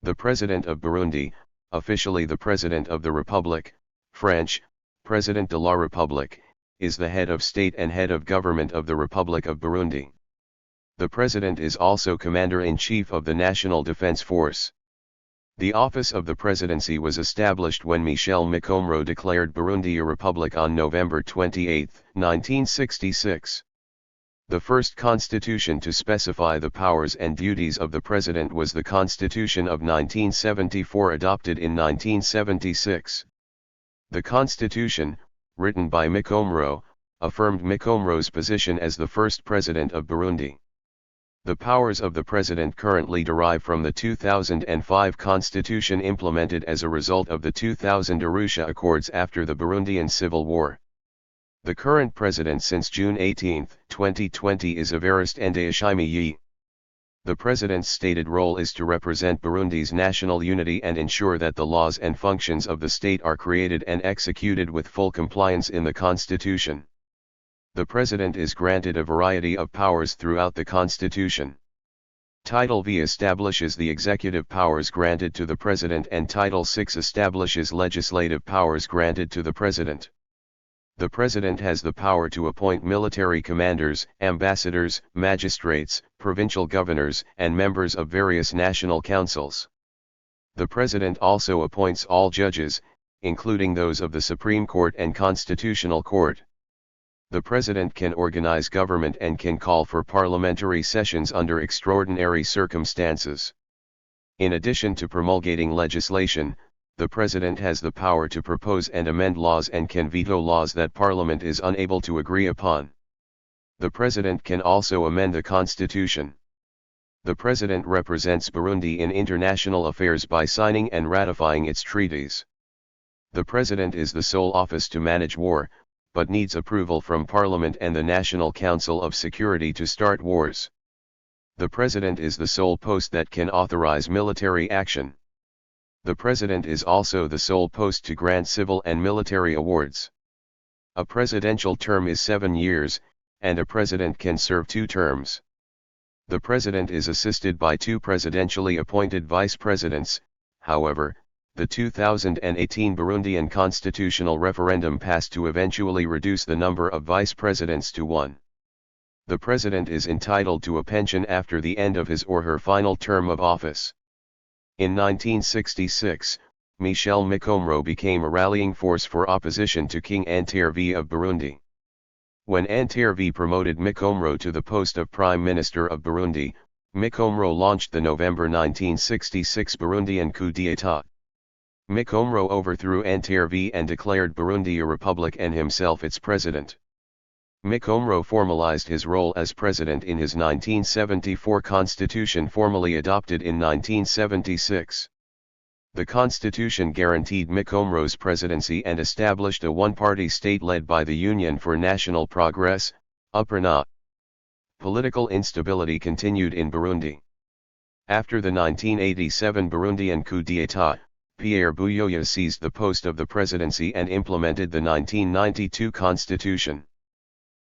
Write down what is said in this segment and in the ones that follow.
The President of Burundi, officially the President of the Republic, French, Président de la République, is the head of state and head of government of the Republic of Burundi. The President is also Commander-in-Chief of the National Defense Force. The office of the presidency was established when Michel Micombero declared Burundi a republic on November 28, 1966. The first constitution to specify the powers and duties of the president was the Constitution of 1974, adopted in 1976. The constitution, written by Micombero, affirmed Micombero's position as the first president of Burundi. The powers of the president currently derive from the 2005 constitution implemented as a result of the 2000 Arusha Accords after the Burundian Civil War. The current president since June 18, 2020 is Evariste Ndayishimiye. The president's stated role is to represent Burundi's national unity and ensure that the laws and functions of the state are created and executed with full compliance in the constitution. The president is granted a variety of powers throughout the constitution. Title V establishes the executive powers granted to the president, and Title VI establishes legislative powers granted to the president. The president has the power to appoint military commanders, ambassadors, magistrates, provincial governors, and members of various national councils. The president also appoints all judges, including those of the Supreme Court and Constitutional Court. The president can organize government and can call for parliamentary sessions under extraordinary circumstances. In addition to promulgating legislation, the president has the power to propose and amend laws and can veto laws that parliament is unable to agree upon. The president can also amend the constitution. The president represents Burundi in international affairs by signing and ratifying its treaties. The president is the sole office to manage war, but needs approval from Parliament and the National Council of Security to start wars. The president is the sole post that can authorize military action. The president is also the sole post to grant civil and military awards. A presidential term is 7 years, and a president can serve 2 terms. The president is assisted by 2 presidentially appointed vice presidents. However, the 2018 Burundian constitutional referendum passed to eventually reduce the number of vice presidents to 1. The president is entitled to a pension after the end of his or her final term of office. In 1966, Michel Micombero became a rallying force for opposition to King Antervi of Burundi. When Antervi promoted Micombero to the post of Prime Minister of Burundi, Micombero launched the November 1966 Burundian coup d'état. Micombero overthrew Antervi and declared Burundi a republic and himself its president. Micombero formalized his role as president in his 1974 constitution, formally adopted in 1976. The constitution guaranteed Micombero's presidency and established a one-party state led by the Union for National Progress, UPRNA. Political instability continued in Burundi. After the 1987 Burundian coup d'état, Pierre Buyoya seized the post of the presidency and implemented the 1992 constitution.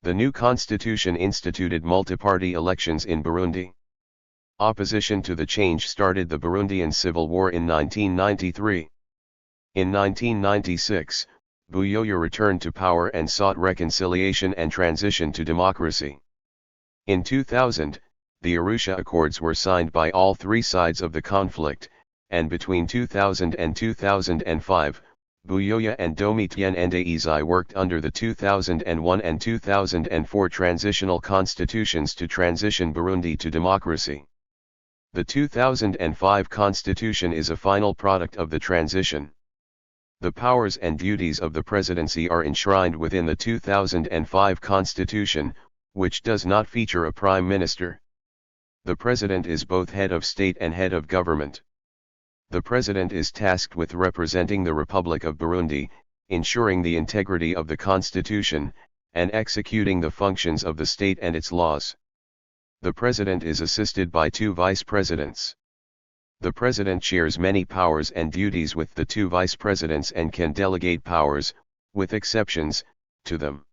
The new constitution instituted multi-party elections in Burundi. Opposition to the change started the Burundian Civil War in 1993. In 1996, Buyoya returned to power and sought reconciliation and transition to democracy. In 2000, the Arusha Accords were signed by all 3 sides of the conflict, and between 2000 and 2005, Buyoya and Domitien Ndayizeye worked under the 2001 and 2004 transitional constitutions to transition Burundi to democracy. The 2005 constitution is a final product of the transition. The powers and duties of the presidency are enshrined within the 2005 constitution, which does not feature a prime minister. The president is both head of state and head of government. The president is tasked with representing the Republic of Burundi, ensuring the integrity of the constitution, and executing the functions of the state and its laws. The president is assisted by 2 vice presidents. The president shares many powers and duties with the 2 vice presidents and can delegate powers, with exceptions, to them.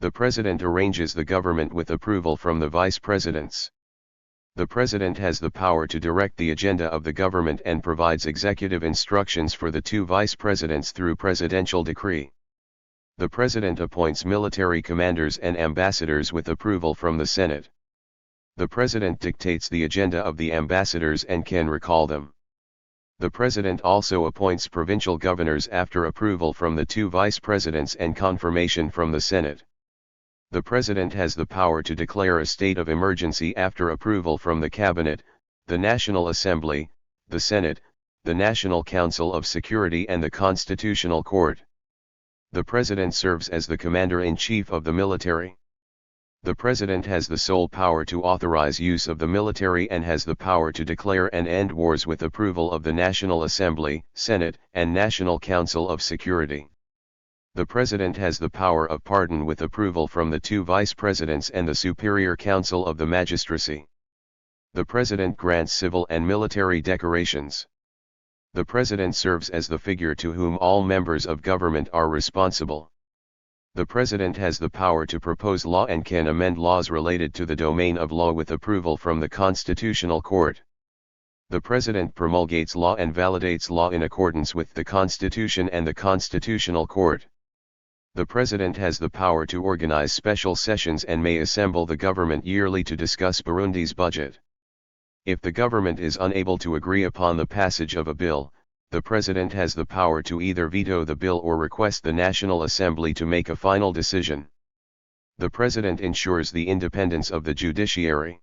The president arranges the government with approval from the vice presidents. The President has the power to direct the agenda of the government and provides executive instructions for the two vice presidents through presidential decree. The President appoints military commanders and ambassadors with approval from the Senate. The President dictates the agenda of the ambassadors and can recall them. The President also appoints provincial governors after approval from the two vice presidents and confirmation from the Senate. The President has the power to declare a state of emergency after approval from the Cabinet, the National Assembly, the Senate, the National Council of Security and the Constitutional Court. The President serves as the Commander-in-Chief of the military. The President has the sole power to authorize use of the military and has the power to declare and end wars with approval of the National Assembly, Senate, and National Council of Security. The President has the power of pardon with approval from the two vice presidents and the Superior Council of the Magistracy. The President grants civil and military decorations. The President serves as the figure to whom all members of government are responsible. The President has the power to propose law and can amend laws related to the domain of law with approval from the Constitutional Court. The President promulgates law and validates law in accordance with the Constitution and the Constitutional Court. The President has the power to organize special sessions and may assemble the government yearly to discuss Burundi's budget. If the government is unable to agree upon the passage of a bill, the President has the power to either veto the bill or request the National Assembly to make a final decision. The President ensures the independence of the judiciary.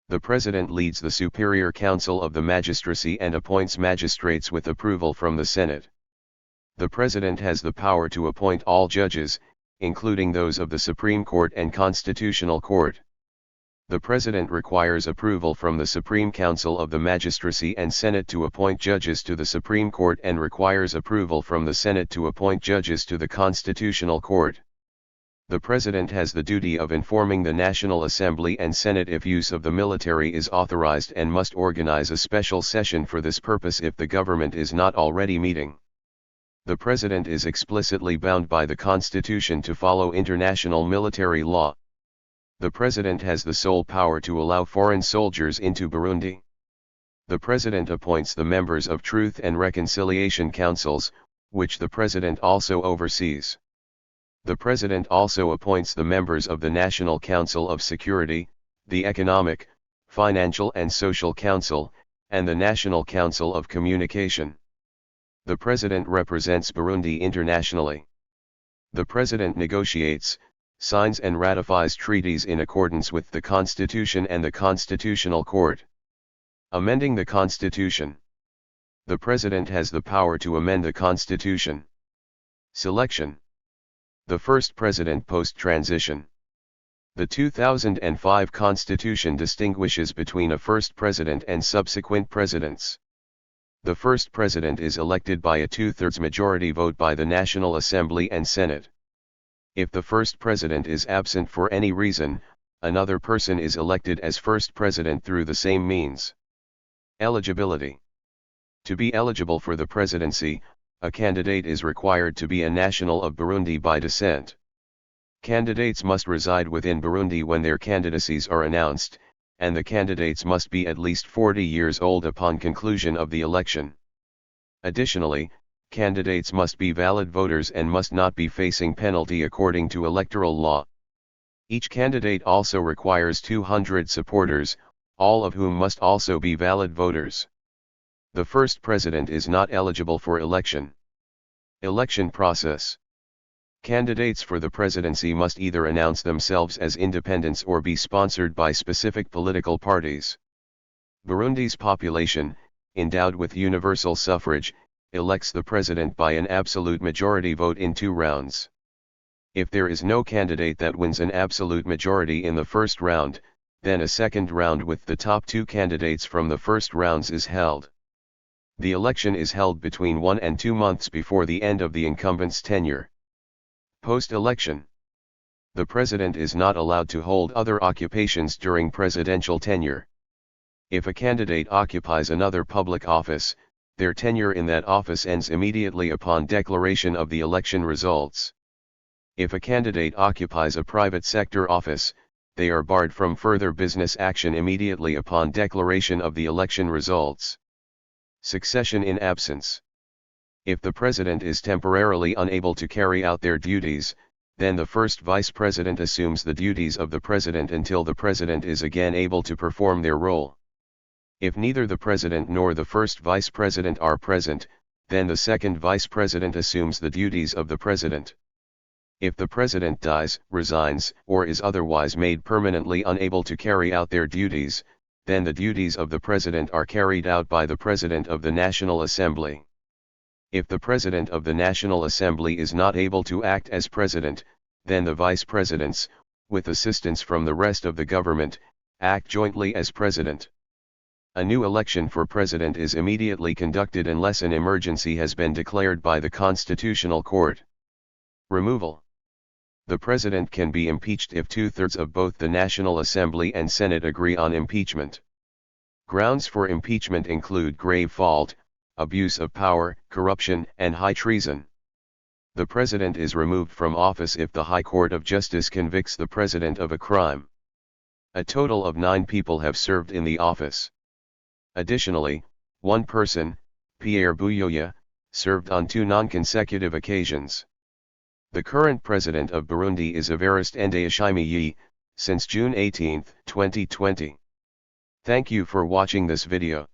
The President leads the Superior Council of the Magistracy and appoints magistrates with approval from the Senate. The President has the power to appoint all judges, including those of the Supreme Court and Constitutional Court. The President requires approval from the Supreme Council of the Magistracy and Senate to appoint judges to the Supreme Court and requires approval from the Senate to appoint judges to the Constitutional Court. The President has the duty of informing the National Assembly and Senate if use of the military is authorized and must organize a special session for this purpose if the government is not already meeting. The President is explicitly bound by the Constitution to follow international military law. The President has the sole power to allow foreign soldiers into Burundi. The President appoints the members of Truth and Reconciliation Councils, which the President also oversees. The President also appoints the members of the National Council of Security, the Economic, Financial and Social Council, and the National Council of Communication. The President represents Burundi internationally. The President negotiates, signs and ratifies treaties in accordance with the Constitution and the Constitutional Court. Amending the Constitution. The President has the power to amend the Constitution. Selection. The first President post-transition. The 2005 Constitution distinguishes between a first President and subsequent presidents. The first President is elected by a two-thirds majority vote by the National Assembly and Senate. If the first President is absent for any reason, another person is elected as first President through the same means. Eligibility. To be eligible for the presidency, a candidate is required to be a national of Burundi by descent. Candidates must reside within Burundi when their candidacies are announced, and the candidates must be at least 40 years old upon conclusion of the election. Additionally, candidates must be valid voters and must not be facing penalty according to electoral law. Each candidate also requires 200 supporters, all of whom must also be valid voters. The first President is not eligible for election. Election process. Candidates for the presidency must either announce themselves as independents or be sponsored by specific political parties. Burundi's population, endowed with universal suffrage, elects the president by an absolute majority vote in 2 rounds. If there is no candidate that wins an absolute majority in the first round, then a second round with the top 2 candidates from the first rounds is held. The election is held between 1 and 2 months before the end of the incumbent's tenure. Post-election. The president is not allowed to hold other occupations during presidential tenure. If a candidate occupies another public office, their tenure in that office ends immediately upon declaration of the election results. If a candidate occupies a private sector office, they are barred from further business action immediately upon declaration of the election results. Succession in absence. If the president is temporarily unable to carry out their duties, then the first vice president assumes the duties of the president until the president is again able to perform their role. If neither the president nor the first vice president are present, then the second vice president assumes the duties of the president. If the president dies, resigns, or is otherwise made permanently unable to carry out their duties, then the duties of the president are carried out by the President of the National Assembly. If the President of the National Assembly is not able to act as President, then the Vice Presidents, with assistance from the rest of the government, act jointly as President. A new election for President is immediately conducted unless an emergency has been declared by the Constitutional Court. Removal. The President can be impeached if 2/3 of both the National Assembly and Senate agree on impeachment. Grounds for impeachment include grave fault, abuse of power, corruption, and high treason. The President is removed from office if the High Court of Justice convicts the President of a crime. A total of 9 people have served in the office. Additionally, one person, Pierre Buyoya, served on 2 non-consecutive occasions. The current President of Burundi is Evariste Ndayishimiye, since June 18, 2020. Thank you for watching this video.